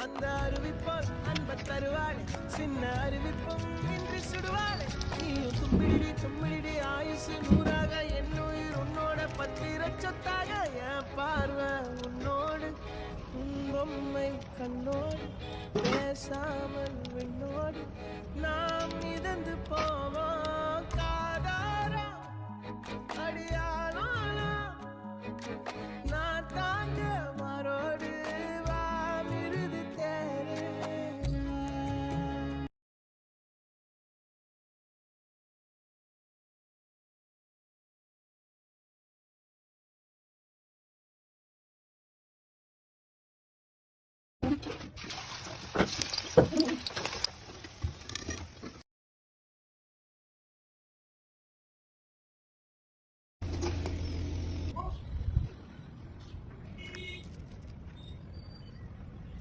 அந்த அறிவிப்போல் அன்ப தருவாளே சின்ன அறிவிப்பும் இன்றி சுடுவாளே நீயும் தும்பிடி ஆயுசு நூறாக என்னுயிர் உன்னோட பத்திர சொத்தாக என் பார்வை உன்னோடு உன் பொம்மை கண்ணோடு பேசாமல் விண்ணோடு நாம் மிதந்து போவோம் காதாரா அடியானோலா நான் தாங்க மாறோடு வா மிருது தேரே